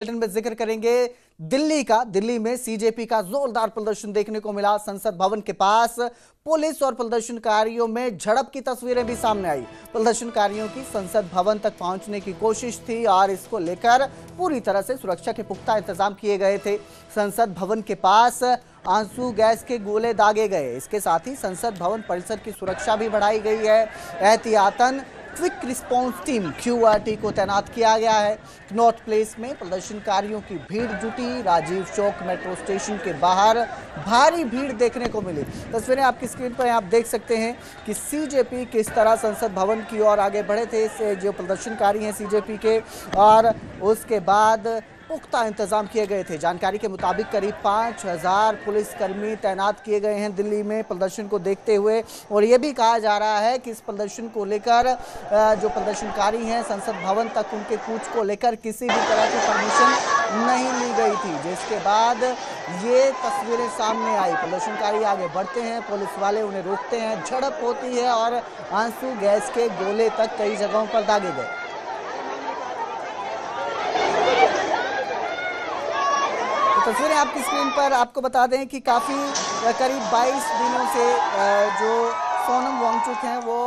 में जिक्र करेंगे दिल्ली में सीजेपी का जोरदार प्रदर्शन देखने को मिला। संसद भवन के पास पुलिस और प्रदर्शनकारियों में झड़प की तस्वीरें भी सामने आई। प्रदर्शनकारियों की संसद भवन तक पहुंचने की कोशिश थी और इसको लेकर पूरी तरह से सुरक्षा के पुख्ता इंतजाम किए गए थे। संसद भवन के पास आंसू गैस के गोले दागे गए। इसके साथ ही संसद भवन परिसर की सुरक्षा भी बढ़ाई गई है। एहतियातन क्विक रिस्पांस टीम क्यूआरटी को तैनात किया गया है। कनॉट प्लेस में प्रदर्शनकारियों की भीड़ जुटी। राजीव चौक मेट्रो स्टेशन के बाहर भारी भीड़ देखने को मिली। तस्वीरें आपकी स्क्रीन पर आप देख सकते हैं कि सीजेपी किस तरह संसद भवन की ओर आगे बढ़े थे। जो प्रदर्शनकारी हैं सीजेपी के, और उसके बाद पुख्ता इंतजाम किए गए थे। जानकारी के मुताबिक करीब 5000 पुलिसकर्मी तैनात किए गए हैं दिल्ली में प्रदर्शन को देखते हुए। और ये भी कहा जा रहा है कि इस प्रदर्शन को लेकर जो प्रदर्शनकारी हैं संसद भवन तक उनके कूच को लेकर किसी भी तरह की परमिशन नहीं ली गई थी, जिसके बाद ये तस्वीरें सामने आई। प्रदर्शनकारी आगे बढ़ते हैं, पुलिस वाले उन्हें रोकते हैं, झड़प होती है और आंसू गैस के गोले तक कई जगहों पर दागे गए। तस्वीरें आपकी स्क्रीन पर आपको बता दें कि काफ़ी करीब 22 दिनों से जो सोनम वांगचुक हैं वो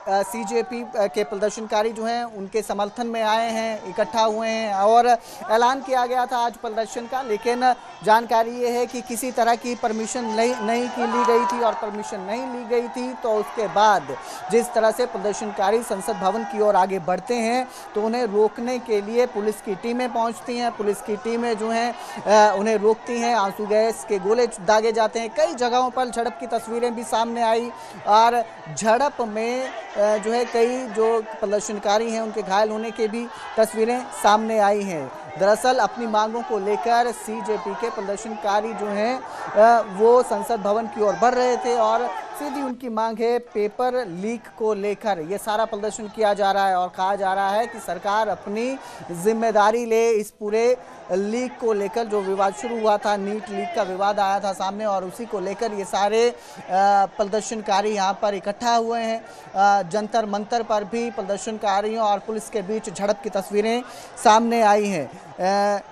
सीजेपी के प्रदर्शनकारी जो हैं उनके समर्थन में आए हैं, इकट्ठा हुए हैं और ऐलान किया गया था आज प्रदर्शन का। लेकिन जानकारी ये है कि किसी तरह की परमिशन नहीं ली गई थी, और परमिशन नहीं ली गई थी तो उसके बाद जिस तरह से प्रदर्शनकारी संसद भवन की ओर आगे बढ़ते हैं तो उन्हें रोकने के लिए पुलिस की टीमें पहुंचती हैं। पुलिस की टीमें जो हैं उन्हें रोकती हैं, आंसू गैस के गोले दागे जाते हैं। कई जगहों पर झड़प की तस्वीरें भी सामने आई और झड़प में जो है कई जो प्रदर्शनकारी हैं उनके घायल होने के भी तस्वीरें सामने आई हैं। दरअसल अपनी मांगों को लेकर सीजेपी के प्रदर्शनकारी जो हैं वो संसद भवन की ओर बढ़ रहे थे और सीधी उनकी मांग है पेपर लीक को लेकर। ये सारा प्रदर्शन किया जा रहा है और कहा जा रहा है कि सरकार अपनी जिम्मेदारी ले इस पूरे लीक को लेकर। जो विवाद शुरू हुआ था, नीट लीक का विवाद आया था सामने और उसी को लेकर ये सारे प्रदर्शनकारी यहाँ पर इकट्ठा हुए हैं। जंतर मंतर पर भी प्रदर्शनकारियों और पुलिस के बीच झड़प की तस्वीरें सामने आई हैं।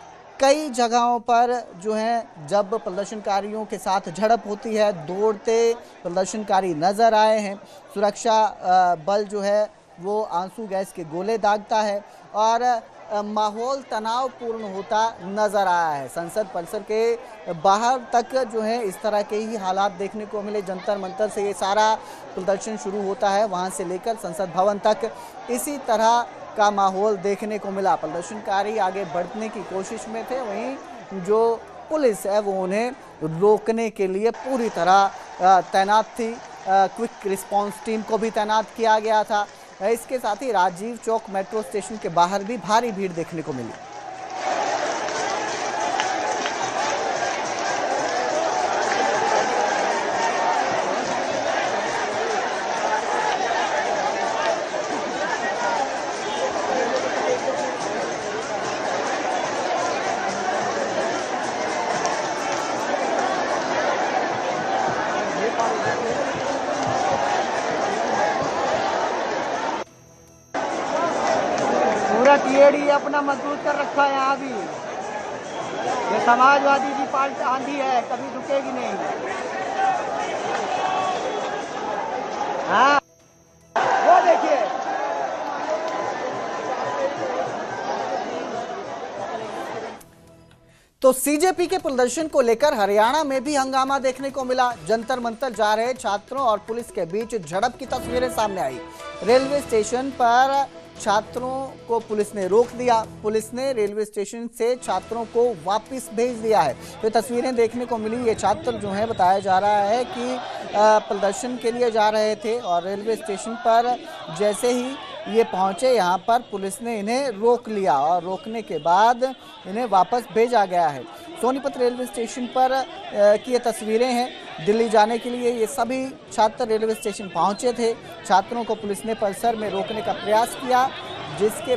कई जगहों पर जो है जब प्रदर्शनकारियों के साथ झड़प होती है दौड़ते प्रदर्शनकारी नजर आए हैं। सुरक्षा बल जो है वो आंसू गैस के गोले दागता है और माहौल तनावपूर्ण होता नजर आया है। संसद परिसर के बाहर तक जो है इस तरह के ही हालात देखने को मिले। जंतर मंतर से ये सारा प्रदर्शन शुरू होता है, वहां से लेकर संसद भवन तक इसी तरह का माहौल देखने को मिला। प्रदर्शनकारी आगे बढ़ने की कोशिश में थे, वहीं जो पुलिस है वो उन्हें रोकने के लिए पूरी तरह तैनात थी। क्विक रिस्पांस टीम को भी तैनात किया गया था। इसके साथ ही राजीव चौक मेट्रो स्टेशन के बाहर भी भारी भीड़ देखने को मिली। पूरा टीएडी अपना मजबूत कर रखा है। यहाँ भी ये समाजवादी की पार्टी आंधी है, कभी रुकेगी नहीं। हाँ वो देखिए, तो सीजेपी के प्रदर्शन को लेकर हरियाणा में भी हंगामा देखने को मिला। जंतर मंतर जा रहे छात्रों और पुलिस के बीच झड़प की तस्वीरें सामने आई। रेलवे स्टेशन पर छात्रों को पुलिस ने रोक दिया। पुलिस ने रेलवे स्टेशन से छात्रों को वापस भेज दिया है। तो तस्वीरें देखने को मिली। ये छात्र जो है बताया जा रहा है कि प्रदर्शन के लिए जा रहे थे और रेलवे स्टेशन पर जैसे ही ये पहुंचे यहाँ पर पुलिस ने इन्हें रोक लिया और रोकने के बाद इन्हें वापस भेजा गया है। सोनीपत रेलवे स्टेशन पर की ये तस्वीरें हैं। दिल्ली जाने के लिए ये सभी छात्र रेलवे स्टेशन पहुंचे थे। छात्रों को पुलिस ने परिसर में रोकने का प्रयास किया, जिसके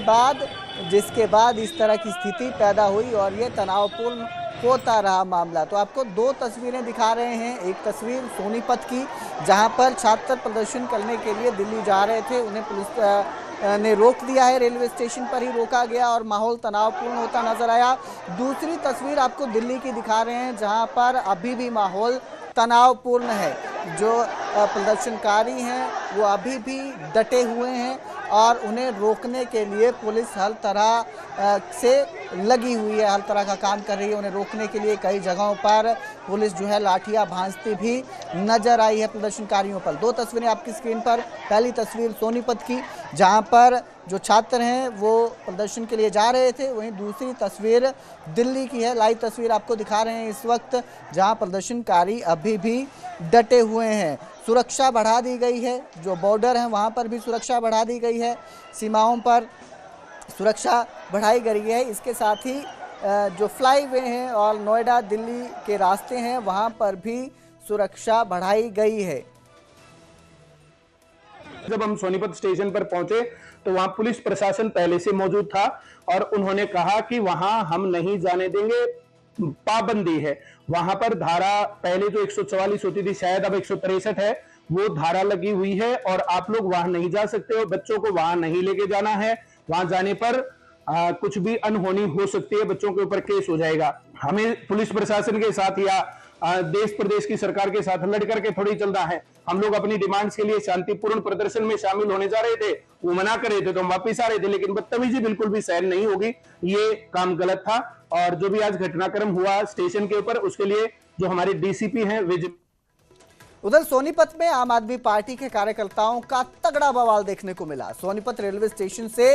बाद इस तरह की स्थिति पैदा हुई और ये तनावपूर्ण होता रहा मामला। तो आपको दो तस्वीरें दिखा रहे हैं। एक तस्वीर सोनीपत की, जहां पर छात्र प्रदर्शन करने के लिए दिल्ली जा रहे थे, उन्हें पुलिस ने रोक दिया है। रेलवे स्टेशन पर ही रोका गया और माहौल तनावपूर्ण होता नजर आया। दूसरी तस्वीर आपको दिल्ली की दिखा रहे हैं, जहां पर अभी भी माहौल तनावपूर्ण है। जो प्रदर्शनकारी हैं वो अभी भी डटे हुए हैं और उन्हें रोकने के लिए पुलिस हर तरह से लगी हुई है, हर तरह का काम कर रही है। उन्हें रोकने के लिए कई जगहों पर पुलिस जो है लाठियां भांजती भी नजर आई है प्रदर्शनकारियों पर। दो तस्वीरें आपकी स्क्रीन पर, पहली तस्वीर सोनीपत की जहां पर जो छात्र हैं वो प्रदर्शन के लिए जा रहे थे, वहीं दूसरी तस्वीर दिल्ली की है। लाइव तस्वीर आपको दिखा रहे हैं इस वक्त, जहां प्रदर्शनकारी अभी भी डटे हुए हैं। सुरक्षा बढ़ा दी गई है, जो बॉर्डर है वहां पर भी सुरक्षा बढ़ा दी गई है, सीमाओं पर सुरक्षा बढ़ाई गई है। इसके साथ ही जो फ्लाईवे हैं और नोएडा दिल्ली के रास्ते हैं वहां पर भी सुरक्षा बढ़ाई गई है। जब हम सोनीपत स्टेशन पर पहुंचे तो वहां पुलिस प्रशासन पहले से मौजूद था और उन्होंने कहा कि वहां हम नहीं जाने देंगे, पाबंदी है। वहां पर धारा पहले जो 144 होती थी, शायद अब 163 है, वो धारा लगी हुई है और आप लोग वहां नहीं जा सकते हो, बच्चों को वहां नहीं लेके जाना है। वहां जाने पर कुछ भी अनहोनी हो सकती है, बच्चों के ऊपर केस हो जाएगा। हमें पुलिस प्रशासन के साथ या देश प्रदेश की सरकार के साथ लड़ करके थोड़ी चलना है। हम लोग अपनी डिमांड्स के लिए शांतिपूर्ण प्रदर्शन में शामिल होने जा रहे थे, वो मना कर रहे थे तो हम वापिस आ रहे थे, लेकिन बदतमीजी बिल्कुल भी सहन नहीं होगी, ये काम गलत था। और जो भी आज घटनाक्रम हुआ स्टेशन के ऊपर, उसके लिए जो हमारे डीसीपी हैं विजय। उधर सोनीपत में आम आदमी पार्टी के कार्यकर्ताओं का तगड़ा बवाल देखने को मिला। सोनीपत रेलवे स्टेशन से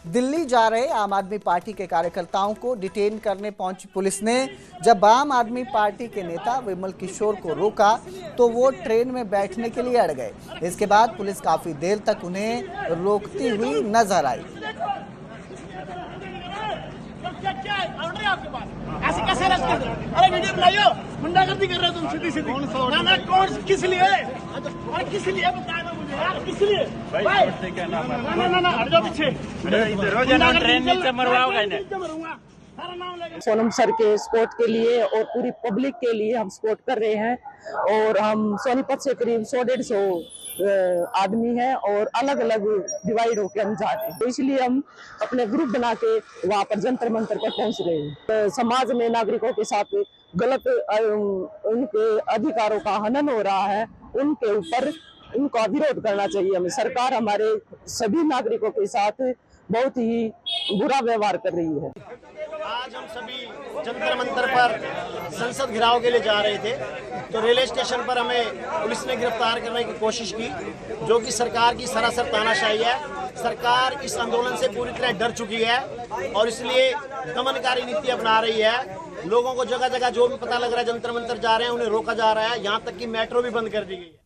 दिल्ली जा रहे आम आदमी पार्टी के कार्यकर्ताओं को डिटेन करने पहुंची पुलिस ने जब आम आदमी पार्टी के नेता विमल किशोर को रोका तो वो ट्रेन में बैठने के लिए अड़ गए। इसके बाद पुलिस काफी देर तक उन्हें रोकती हुई नजर आई। क्या है ऑर्डर है आपके पास? ऐसे कैसे अरेस्ट कर दो? अरे वीडियो बनाइयो, गुंडागर्दी कर रहे हो तुम सीधी सीधी। ना ना कौन किस लिए? अरे किस लिए बताया ना मुझे यार, किस लिए? भाई ना ना ना हट जाओ पीछे। इधर हो जाना, ट्रेन नीचे मरवाओगे इन्हें। सारा नाम लेके सोनम सर के सपोर्ट के लिए और पूरी पब्लिक के लिए हम सपोर्ट कर रहे हैं। और हम सोनीपत से करीब 100-150 आदमी हैं और अलग अलग डिवाइड होकर हम जा रहे हैं, तो इसलिए हम अपने ग्रुप बना के वहाँ पर जंतर मंतर पर पहुँच रहे हैं। समाज में नागरिकों के साथ गलत उनके अधिकारों का हनन हो रहा है, उनके ऊपर उनका विरोध करना चाहिए हमें। सरकार हमारे सभी नागरिकों के साथ बहुत ही बुरा व्यवहार कर रही है। आज हम सभी जंतर मंतर पर संसद घेराव के लिए जा रहे थे, तो रेलवे स्टेशन पर हमें पुलिस ने गिरफ्तार करने की कोशिश की, जो कि सरकार की सरासर तानाशाही है। सरकार इस आंदोलन से पूरी तरह डर चुकी है और इसलिए दमनकारी नीति अपना रही है। लोगों को जगह जगह जो भी पता लग रहा है जंतर मंतर जा रहे हैं, उन्हें रोका जा रहा है। यहाँ तक कि मेट्रो भी बंद कर दी गई है।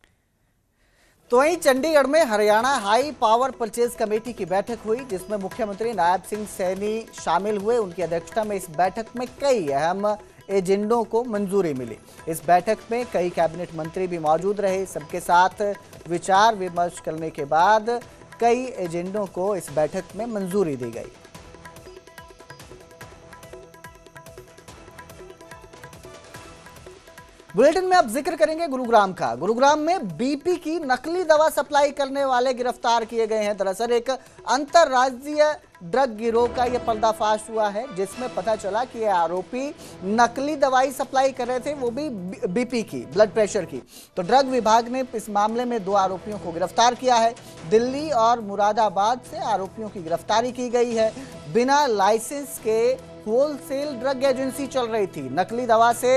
तो वहीं चंडीगढ़ में Haryana high power purchase committee की बैठक हुई, जिसमें मुख्यमंत्री नायब सिंह सैनी शामिल हुए। उनकी अध्यक्षता में इस बैठक में कई अहम एजेंडों को मंजूरी मिली। इस बैठक में कई कैबिनेट मंत्री भी मौजूद रहे। सबके साथ विचार विमर्श करने के बाद कई एजेंडों को इस बैठक में मंजूरी दी गई। बुलेटिन में अब जिक्र करेंगे गुरुग्राम का। गुरुग्राम में बीपी की नकली दवा सप्लाई करने वाले गिरफ्तार किए गए हैं। दरअसल एक अंतरराज्यीय ड्रग गिरोह का यह पर्दाफाश हुआ है, जिसमें पता चला कि ये आरोपी नकली दवाई सप्लाई कर रहे थे, वो भी बीपी की, ब्लड प्रेशर की। तो ड्रग विभाग ने इस मामले में 2 आरोपियों को गिरफ्तार किया है। दिल्ली और मुरादाबाद से आरोपियों की गिरफ्तारी की गई है। बिना लाइसेंस के होलसेल ड्रग एजेंसी चल रही थी। नकली दवा से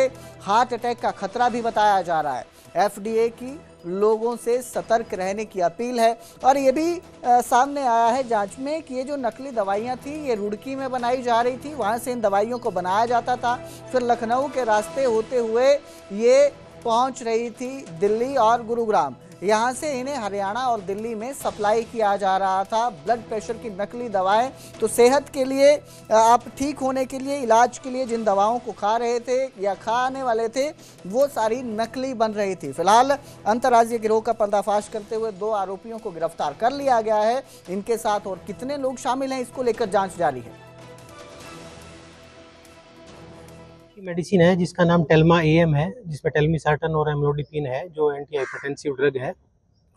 हार्ट अटैक का खतरा भी बताया जा रहा है। एफडीए की लोगों से सतर्क रहने की अपील है। और ये भी सामने आया है जांच में कि ये जो नकली दवाइयां थी ये रुड़की में बनाई जा रही थी, वहां से इन दवाइयों को बनाया जाता था, फिर लखनऊ के रास्ते होते हुए ये पहुंच रही थी दिल्ली और गुरुग्राम। यहाँ से इन्हें हरियाणा और दिल्ली में सप्लाई किया जा रहा था ब्लड प्रेशर की नकली दवाएं। तो सेहत के लिए, आप ठीक होने के लिए, इलाज के लिए जिन दवाओं को खा रहे थे या खाने वाले थे, वो सारी नकली बन रही थी। फिलहाल अंतर्राज्यीय गिरोह का पर्दाफाश करते हुए 2 आरोपियों को गिरफ्तार कर लिया गया है। इनके साथ और कितने लोग शामिल हैं, इसको लेकर जांच जारी है। मेडिसिन है जिसका नाम टेल्मा AM है, जिसमें टेल्मिसर्टन और एम्लोडिपिन है, जो एंटी हाइपरटेंसिव ड्रग है।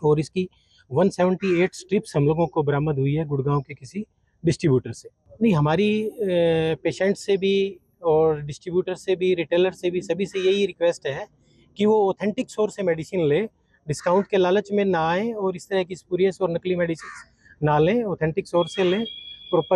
और इसकी 178 स्ट्रिप्स हम लोगों को बरामद हुई है गुड़गांव के किसी डिस्ट्रीब्यूटर से। नहीं, हमारी पेशेंट से भी और डिस्ट्रीब्यूटर से भी, रिटेलर से भी, सभी से यही रिक्वेस्ट है कि वो ऑथेंटिक सोर्स से मेडिसिन ले, डिस्काउंट के लालच में ना आए और इस तरह की स्पूरियस और नकली मेडिसिन ना लें, ऑथेंटिक सोर्स से लें, प्रॉपर